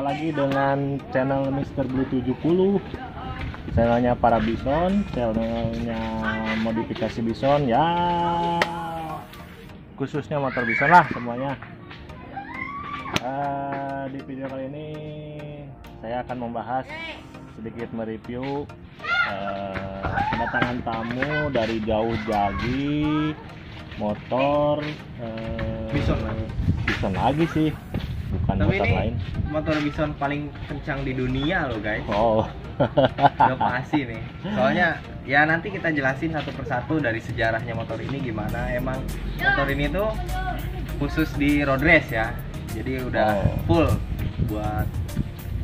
lagi dengan channel Mr. Blue 70, channelnya para bison, channelnya modifikasi bison ya, khususnya motor bison lah semuanya. Di video kali ini saya akan membahas sedikit mereview kedatangan tamu dari jauh jadi motor bison lagi sih, bukan tapi motor ini lain. Motor bison paling kencang di dunia loh guys. Oh. Udah pasti nih. Soalnya ya nanti kita jelasin satu persatu dari sejarahnya motor ini gimana. Emang motor ini tuh khusus di road race ya. Jadi udah full buat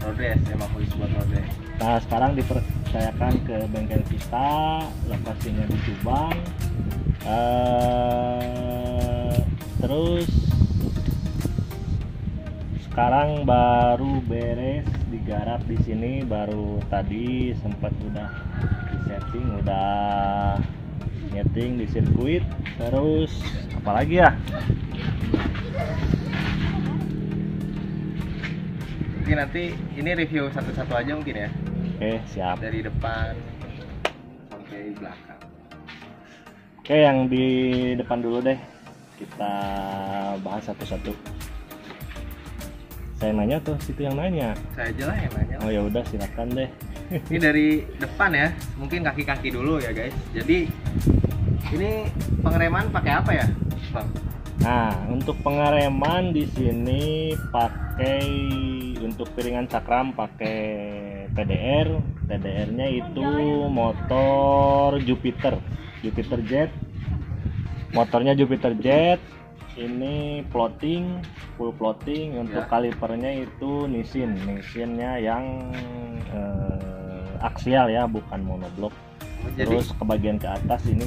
road race, emang khusus buat road race. Nah, sekarang dipercayakan ke bengkel kita, lokasinya di Subang. Terus sekarang baru beres digarap di sini, baru tadi sempat udah di setting, udah nyeting di sirkuit. Terus apalagi ya? Mungkin nanti ini review satu-satu aja mungkin ya. Oke, siap. Dari depan sampai belakang. Oke, yang di depan dulu deh. Kita bahas satu-satu. Saya nanya tuh, situ yang nanya. Saya aja lah yang nanya. Oh ya udah, silakan deh. Ini dari depan ya, mungkin kaki-kaki dulu ya guys. Jadi ini pengereman pakai apa ya, Bang? Nah, untuk pengereman di sini pakai untuk piringan cakram pakai TDR. TDR-nya itu motor Jupiter Jet. Motornya Jupiter Jet. Ini floating, full floating. Untuk kalipernya itu Nissin-nya yang aksial ya, bukan monoblok. Terus ke bagian ke atas ini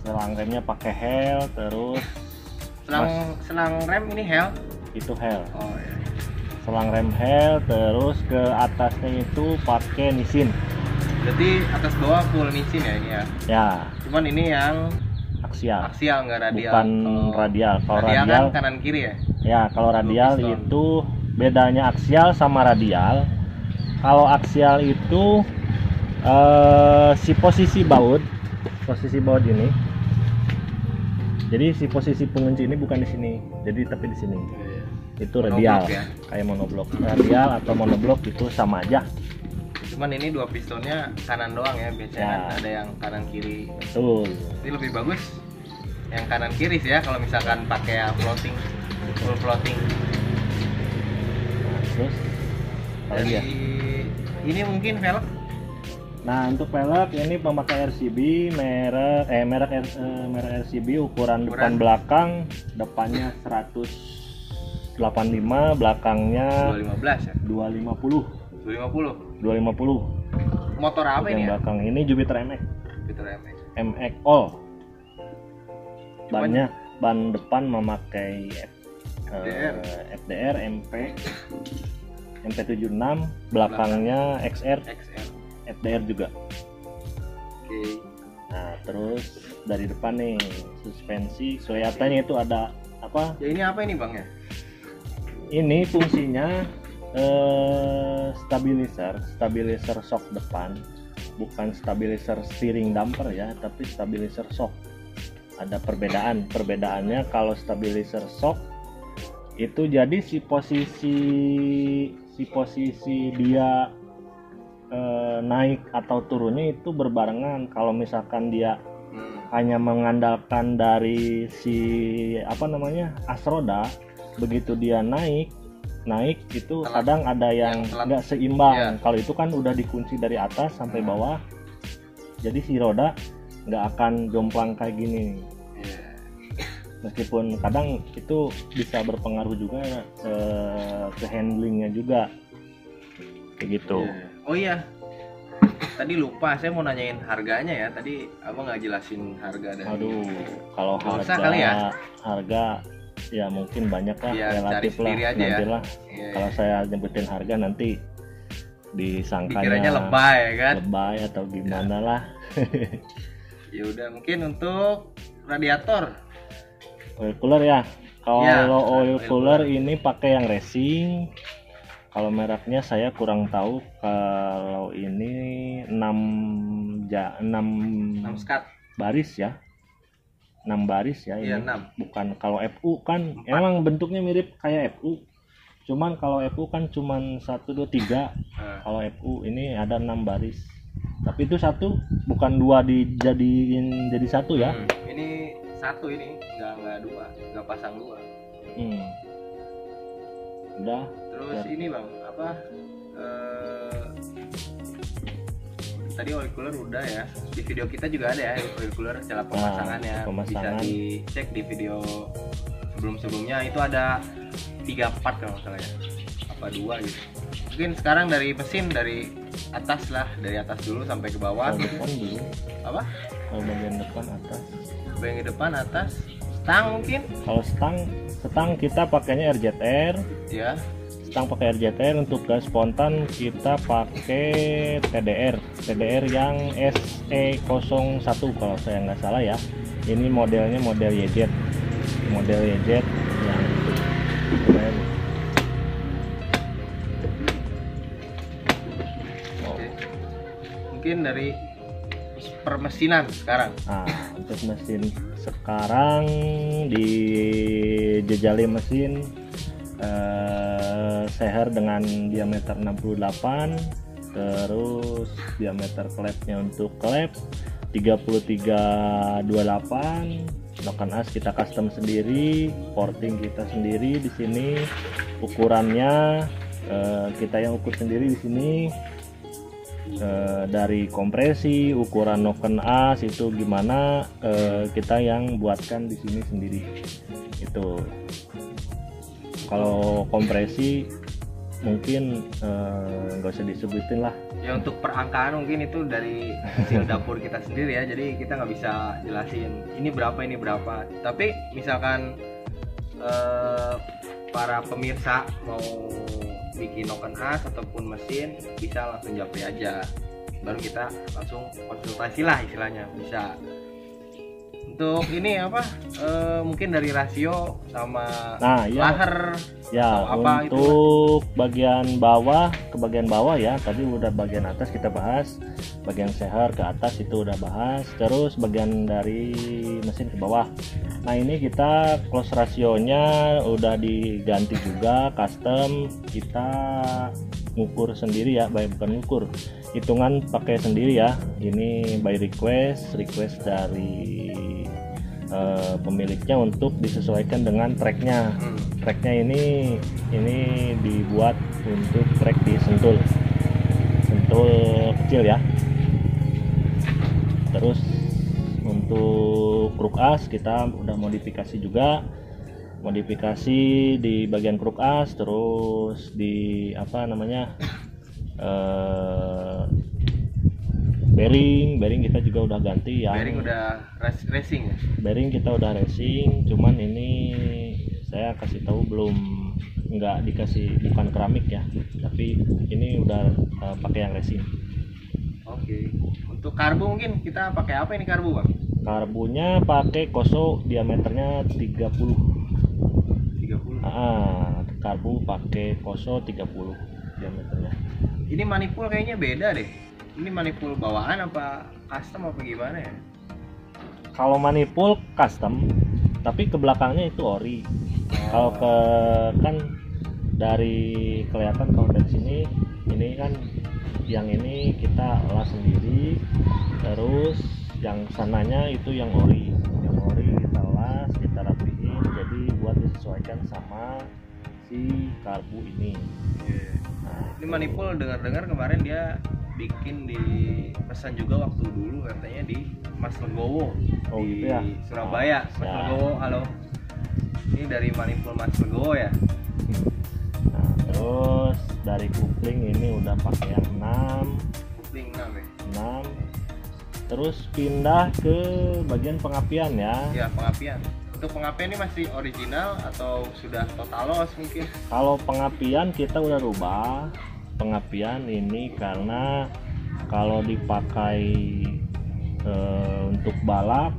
selang remnya pakai Hel. Terus selang rem ini Hel? Itu Hel. Oh iya. Selang rem Hel, terus ke atasnya itu pakai Nissin. Berarti atas bawah full Nissin ya ini ya? Ya. Cuman ini yang aksial nggak radial. Bukan radial. Kalau radial radial kan kanan kiri ya? Ya, kalau radial itu bedanya aksial sama radial. Kalau aksial itu si posisi baut ini. Jadi si posisi pengunci ini bukan di sini. Jadi tapi di sini. Itu radial ya? Kayak monoblok. Radial atau monoblok itu sama aja. Cuman ini dua pistonnya kanan doang ya, biasanya kan ada yang kanan kiri. Betul. Ini lebih bagus yang kanan kiri sih ya kalau misalkan pakai floating, full floating. Nah, terus dari ini mungkin velg. Nah, untuk velg ini pemakai RCB merek RCB, ukuran depan belakang, depannya 185, belakangnya 215 ya? 250. 250. Motor apa ini ya? Belakang ini Jupiter MX. Jupiter MX. MX All. Ban depan memakai FDR MP76, belakangnya XR. FDR juga. Oke. Nah, terus dari depan nih suspensi Soyatanya itu ada apa? Ya ini apa ini Bang ya? Ini fungsinya stabilizer shock depan, bukan stabilizer steering damper ya, tapi stabilizer shock. Ada perbedaannya. Kalau stabilizer shock itu jadi si posisi dia naik atau turunnya itu berbarengan. Kalau misalkan dia hanya mengandalkan dari si as roda, begitu dia naik itu kadang ada yang nggak seimbang. Kalau itu kan udah dikunci dari atas sampai bawah, jadi si roda nggak akan jomplang kayak gini. Meskipun kadang itu bisa berpengaruh juga ke handlingnya juga kayak gitu. Oh iya, tadi lupa saya mau nanyain harganya ya. Tadi abang nggak jelasin harga dari. Aduh, kalau harga ya mungkin banyak lah, relatif lah nantilah. Kalau saya nyebutin harga nanti disangkanya dikiranya lebay kan? Lebay atau gimana lah. Ya udah, mungkin untuk radiator oil cooler ya. Kalau oil cooler ini pakai yang racing. Kalau mereknya saya kurang tahu. Kalau ini 6 skat baris ya. 6 baris ya ini. Iya, 6. Bukan kalau FU kan 4. emang bentuknya mirip kayak FU. Cuman kalau FU kan cuman 1 2 3. Kalau FU ini ada 6 baris. Tapi itu satu, bukan 2 dijadiin jadi satu ya. Ini satu, ini enggak 2, enggak pasang 2. Udah. Terus ini Bang, apa? Tadi oil cooler udah ya. Di video kita juga ada ya oil cooler cara pemasangannya. Bisa dicek di video sebelumnya. Itu ada 3 part kalau salah ya. Apa 2 gitu. Mungkin sekarang dari mesin, dari atas lah, dari atas dulu sampai ke bawah. Kalau depan dulu. Apa? Kalau bagian depan atas. Bagian depan atas. Stang mungkin? Kalau stang kita pakainya RZR. Ya. Stang pakai RZR. Untuk gas spontan kita pakai TDR yang SE01 kalau saya nggak salah ya. Ini modelnya model YZ yang keren. Mungkin dari permesinan sekarang. Untuk mesin sekarang dijejali mesin seher dengan diameter 68, terus diameter klepnya untuk klep 3328, noken as kita custom sendiri, porting kita sendiri di sini, ukurannya kita yang ukur sendiri di sini. Dari kompresi, ukuran noken as itu gimana, kita yang buatkan di sini sendiri. Itu kalau kompresi mungkin nggak usah disebutin lah ya. Untuk perangkaan mungkin itu dari hasil dapur kita sendiri ya, jadi kita nggak bisa jelasin ini berapa. Tapi misalkan para pemirsa mau bikin noken as ataupun mesin, bisa langsung japri aja, baru kita langsung konsultasi lah istilahnya. Bisa untuk ini apa, mungkin dari rasio sama laher ya, apa untuk itu bagian bawah ke bagian bawah ya, tadi udah bagian atas kita bahas, bagian seher ke atas itu udah bahas, terus bagian dari mesin ke bawah. Nah ini kita close rasionya udah diganti juga, custom, kita ngukur sendiri ya, bukan ngukur, hitungan pakai sendiri ya. Ini by request dari pemiliknya untuk disesuaikan dengan tracknya. Tracknya ini dibuat untuk track di sentul kecil ya. Terus untuk kruk as kita udah modifikasi juga, modifikasi di bagian kruk as, terus di apa namanya bearing kita juga udah ganti ya. Bearing udah racing ya? Bearing kita udah racing, cuman ini saya kasih tahu nggak dikasih, bukan keramik ya, tapi ini udah pakai yang racing. Oke. Untuk karbu mungkin kita pakai apa ini karbu Bang? Karbunya pakai Koso, diameternya 30. Karbu pakai Koso 30 diameternya. Ini manipul kayaknya beda deh. Ini manipul bawaan apa custom apa gimana ya? Kalau manipul custom, tapi ke belakangnya itu ori. Kalau kan dari kelihatan kalau dari sini, ini kan yang ini kita las sendiri, terus yang sananya itu yang ori kita las, kita rapiin, jadi buat disesuaikan sama si karbu ini. Ini manipul dengar-dengar kemarin dia bikin di pesan juga waktu dulu katanya di Mas Legowo di gitu ya? Surabaya. Mas Legowo, halo. Ini dari manipul Mas Legowo ya. Nah, terus dari kupling ini udah pakai yang 6. Kupling 6 ya. 6. Terus pindah ke bagian pengapian ya. Ya, pengapian. Untuk pengapian ini masih original atau sudah total loss mungkin? Kalau pengapian kita udah rubah pengapian ini karena kalau dipakai untuk balap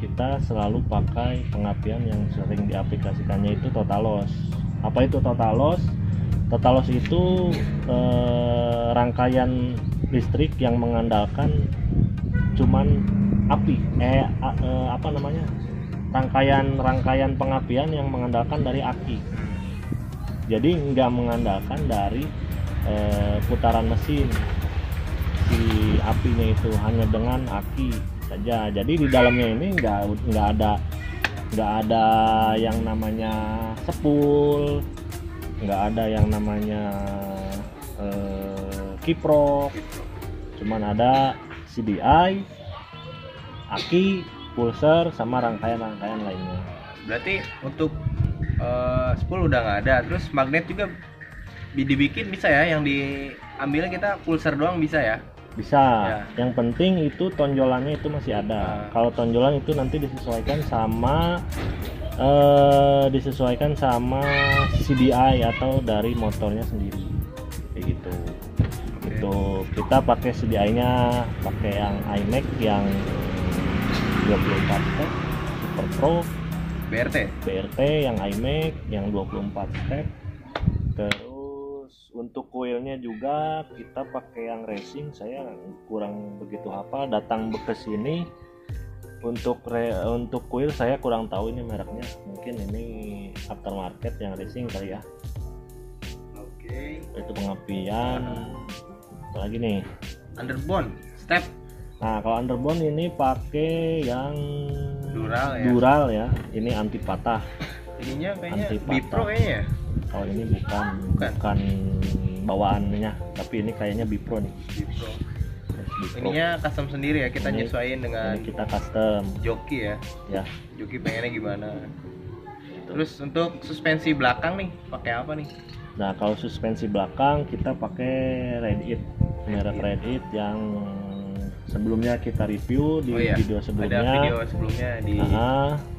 kita selalu pakai pengapian yang sering diaplikasikannya itu Totalos. Apa itu Totalos? Totalos itu rangkaian listrik yang mengandalkan cuman api, rangkaian pengapian yang mengandalkan dari aki. Jadi nggak mengandalkan dari putaran mesin si apinya, itu hanya dengan aki saja. Jadi di dalamnya ini nggak ada yang namanya sepul, nggak ada yang namanya kiprok, cuman ada CDI, aki, pulser, sama rangkaian-rangkaian lainnya. Berarti untuk spool udah nggak ada, terus magnet juga dibikin bisa ya, yang diambilnya kita pulser doang bisa ya? Bisa ya. Yang penting itu tonjolannya itu masih ada. Kalau tonjolan itu nanti disesuaikan sama CDI atau dari motornya sendiri, kayak gitu. Untuk kita pakai CDI-nya pakai yang iMac yang 24 step Super Pro, BRT yang iMac yang 24 step. Terus untuk coilnya juga kita pakai yang racing, saya kurang begitu hafal, datang bekas ini. Untuk coil saya kurang tahu ini mereknya, mungkin ini aftermarket yang racing kali ya. Oke. Itu pengapian. Lagi nih Underbone step. Nah, kalau underbone ini pakai yang dural ya. Ini anti patah. Ininya kayaknya Bipro kayaknya. Kalau ini bukan bawaannya, tapi ini kayaknya Bipro nih. Bipro. Ininya custom sendiri ya, kita nyesuaiin dengan kita custom. Joki ya. Ya. Joki pengennya gimana. Terus untuk suspensi belakang nih, pakai apa nih? Nah, kalau suspensi belakang kita pakai Red-It, merek Red-It yang sebelumnya kita review di video sebelumnya. Ada video sebelumnya di.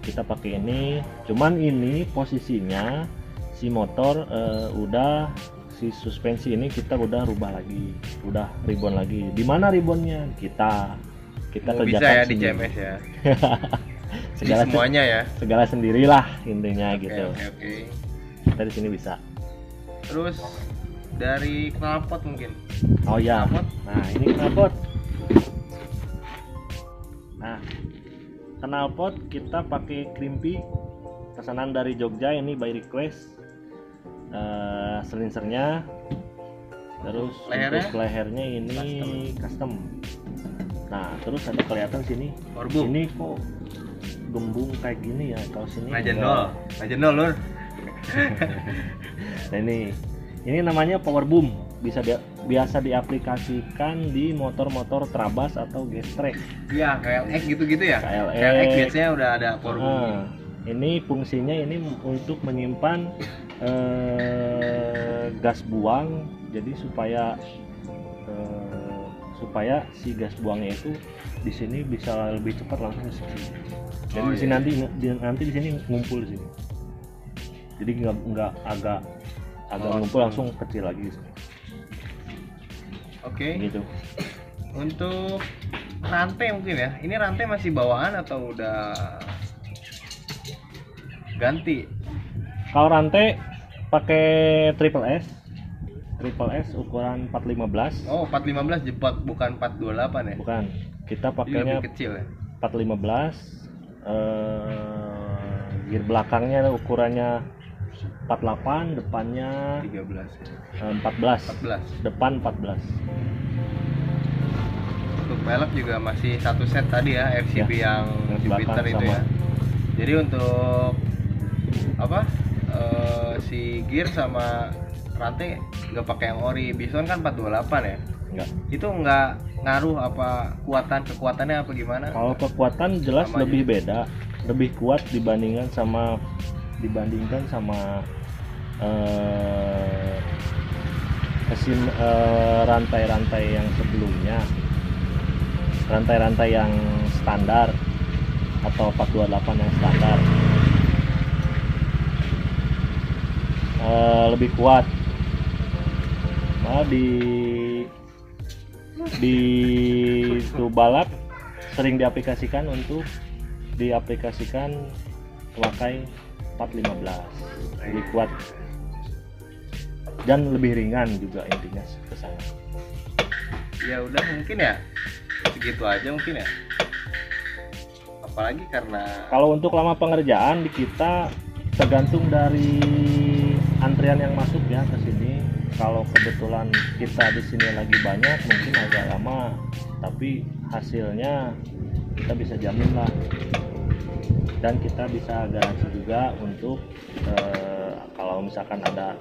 Kita pakai ini. Cuman ini posisinya si motor udah si suspensi ini kita udah rubah lagi, udah ribbon lagi. Di mana ribbonnya? Kita kerjakan bisa ya di CMS ya. Segala semuanya ya. Segala sendirilah intinya gitu. Oke. Kita di sini bisa. Terus dari knalpot mungkin. Oh ya. Nah, ini knalpot. Nah, knalpot kita pakai Crimpy, pesanan dari Jogja, ini by request. Selinsernya, terus untuk lehernya ini custom. Nah, terus ada kelihatan sini. Ini kok gembung kayak gini ya, kalau sini. Majenol lur. Nah, ini namanya power boom, biasa diaplikasikan di motor-motor Trabas atau Gestrek. Iya, KLX gitu-gitu ya. KLX biasanya udah ada power boom. Ini fungsinya ini untuk menyimpan gas buang, jadi supaya si gas buangnya itu di sini bisa lebih cepat langsung ke sini. Jadi di sini nanti di sini ngumpul di sini. Jadi nggak agak ngumpul langsung kecil lagi. Oke. Gitu. Untuk rantai mungkin ya. Ini rantai masih bawaan atau udah ganti? Kalau rantai pakai triple S ukuran 415. Oh, 415 jepot, bukan 428 ya? Bukan. Kita pakainya lebih kecil ya. 415. Gear belakangnya ukurannya 48, depannya 14. Depan 14. Untuk pelek juga masih satu set tadi ya, RCB yang Jupiter itu sama. Ya. Jadi untuk si gear sama rantai nggak pakai yang ori. Bison kan 428 ya? Enggak. Itu nggak ngaruh apa kekuatannya apa gimana? Kalau kekuatan jelas sama lebih beda, lebih kuat dibandingkan sama mesin rantai-rantai yang sebelumnya, rantai-rantai yang standar atau 428 yang standar. Lebih kuat. Malah di balap sering diaplikasikan untuk diaplikasikan memakai 415, lebih kuat dan lebih ringan juga intinya ke sana. Ya udah mungkin ya segitu aja mungkin ya. Apalagi karena kalau untuk lama pengerjaan di kita tergantung dari antrian yang masuk ya ke sini. Kalau kebetulan kita di sini lagi banyak mungkin agak lama, tapi hasilnya kita bisa jamin lah, dan kita bisa garansi juga untuk kalau misalkan ada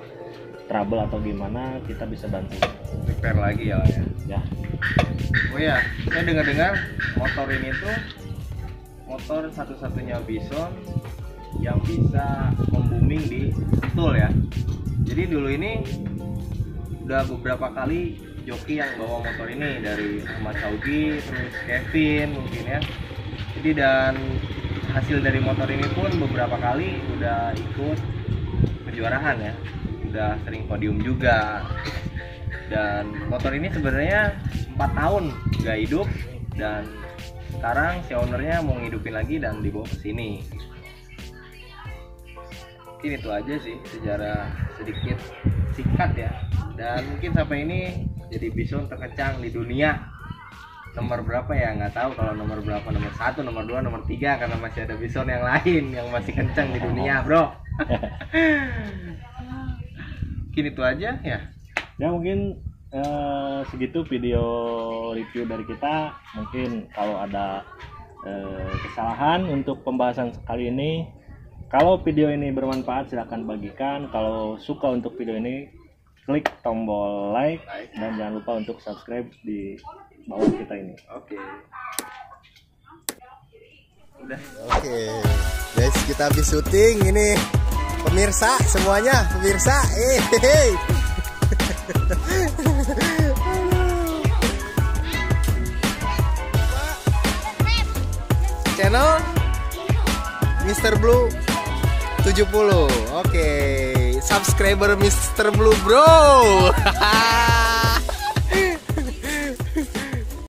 trouble atau gimana kita bisa bantu repair lagi ya ya. Oh ya, saya dengar-dengar motor ini tuh motor satu-satunya Bison yang bisa membuming di Sentul ya. Jadi dulu ini udah beberapa kali joki yang bawa motor ini, dari Ahmad Saugi, terus Kevin mungkin ya. Jadi dan hasil dari motor ini pun beberapa kali udah ikut kejuaraan ya, udah sering podium juga. Dan motor ini sebenarnya 4 tahun gak hidup, dan sekarang si ownernya mau ngidupin lagi dan dibawa ke sini. Mungkin itu aja sih sejarah sedikit singkat ya. Dan mungkin sampai ini jadi Bison terkencang di dunia. Nomor berapa ya nggak tahu, kalau nomor berapa, nomor 1, nomor 2, nomor 3, karena masih ada Bison yang lain yang masih kencang di dunia bro. Mungkin itu aja ya. Ya mungkin segitu video review dari kita. Mungkin kalau ada kesalahan untuk pembahasan kali ini, kalau video ini bermanfaat silahkan bagikan. Kalau suka untuk video ini, klik tombol like dan jangan lupa untuk subscribe di bawah kita ini. Oke. Udah. Oke, guys, kita habis syuting ini. Pemirsa semuanya, pemirsa. Hey. Channel Mr. Blue 70. Oke, subscriber Mr. Blue bro.